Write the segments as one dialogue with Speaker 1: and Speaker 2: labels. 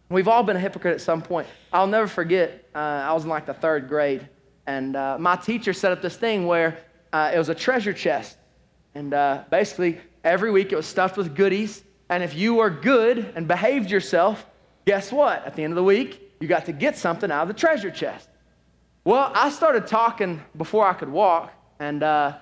Speaker 1: We've all been a hypocrite at some point. I'll never forget, I was in like the 3rd grade, and my teacher set up this thing where it was a treasure chest. And basically, every week it was stuffed with goodies. And if you were good and behaved yourself, guess what? At the end of the week, you got to get something out of the treasure chest. Well, I started talking before I could walk, and I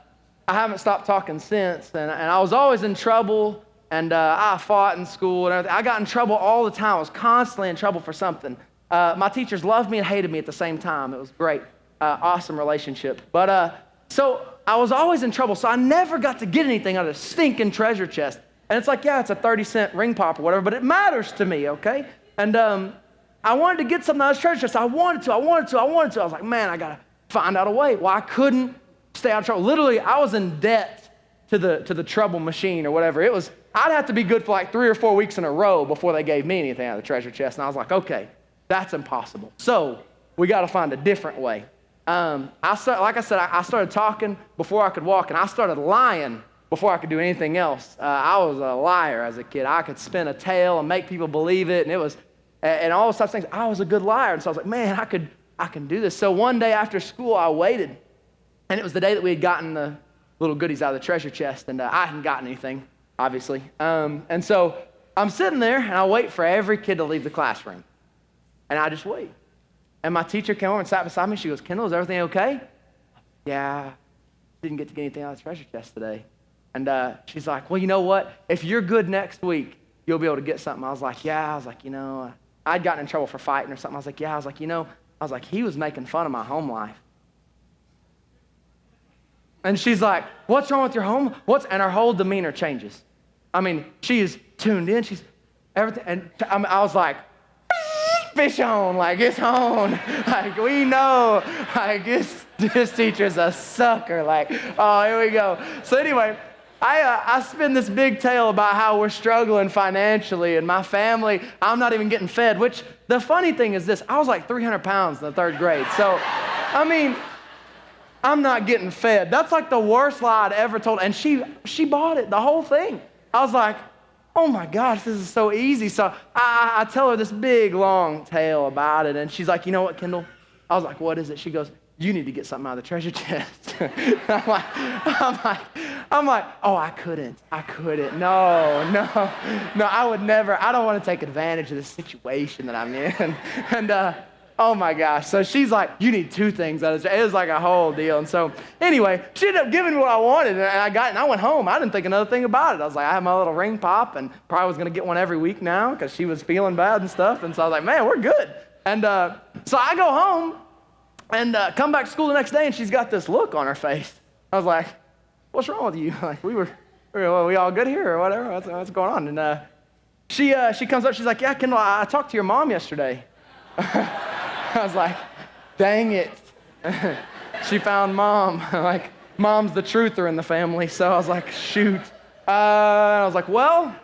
Speaker 1: haven't stopped talking since. And I was always in trouble, and I fought in school and everything. I got in trouble all the time. I was constantly in trouble for something. My teachers loved me and hated me at the same time. It was great, awesome relationship. But so I was always in trouble, so I never got to get anything out of the stinking treasure chest. And it's like, yeah, it's a 30-cent ring pop or whatever, but it matters to me, okay? And I wanted to get something out of this treasure chest. I wanted to. I was like, man, I got to find out a way. Well, I couldn't stay out of trouble. Literally, I was in debt to the trouble machine or whatever. I'd have to be good for like 3 or 4 weeks in a row before they gave me anything out of the treasure chest. And I was like, okay, that's impossible. So we got to find a different way. I started talking before I could walk, and I started lying before I could do anything else. I was a liar as a kid. I could spin a tale and make people believe it, and all those types of things. I was a good liar, and so I was like, man, I can do this. So one day after school, I waited, and it was the day that we had gotten the little goodies out of the treasure chest, and I hadn't gotten anything, obviously. And so I'm sitting there, and I wait for every kid to leave the classroom, and I just wait. And my teacher came over and sat beside me. She goes, Kendall, is everything okay? Yeah, didn't get to get anything out of the treasure chest today. And she's like, well, you know what? If you're good next week, you'll be able to get something. I was like, I'd gotten in trouble for fighting or something. I was like, he was making fun of my home life. And she's like, what's wrong with your home? And her whole demeanor changes. I mean, she is tuned in. She's everything. And I was like, fish on, like it's on. Like we know, like this teacher's a sucker. Like, oh, here we go. So anyway, I spin this big tale about how we're struggling financially and my family, I'm not even getting fed, which the funny thing is this, I was like 300 pounds in the 3rd grade. So, I mean, I'm not getting fed. That's like the worst lie I'd ever told. And she bought it, the whole thing. I was like, oh my gosh, this is so easy. So I tell her this big, long tale about it. And she's like, you know what, Kendall? I was like, what is it? She goes, you need to get something out of the treasure chest. I'm like, oh, I couldn't. No, I would never. I don't want to take advantage of the situation that I'm in. And oh my gosh. So she's like, you need 2 things out of it. It was like a whole deal. And so anyway, she ended up giving me what I wanted, and I got it, and I went home. I didn't think another thing about it. I was like, I have my little ring pop, and probably was going to get one every week now because she was feeling bad and stuff. And so I was like, man, we're good. And so I go home and come back to school the next day, and she's got this look on her face. I was like, what's wrong with you? Like, we all good here or whatever? What's going on? And she comes up, she's like, yeah, Kendall, I talked to your mom yesterday. I was like, dang it. She found mom. Like, mom's the truther in the family. So I was like, shoot. And I was like, well,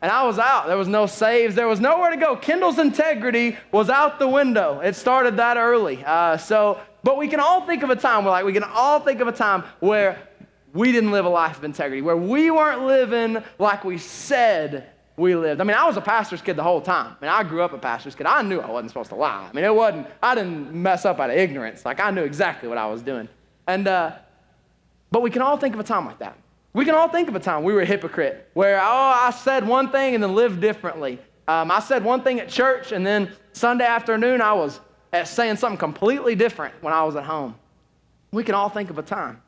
Speaker 1: and I was out. There was no saves. There was nowhere to go. Kendall's integrity was out the window. It started that early. But we can all think of a time where we didn't live a life of integrity, where we weren't living like we said we lived. I mean, I was a pastor's kid the whole time. I mean, I grew up a pastor's kid. I knew I wasn't supposed to lie. I mean, I didn't mess up out of ignorance. Like, I knew exactly what I was doing. And, but we can all think of a time like that. We can all think of a time we were a hypocrite, where, I said one thing and then lived differently. I said one thing at church, and then Sunday afternoon, I was saying something completely different when I was at home. We can all think of a time.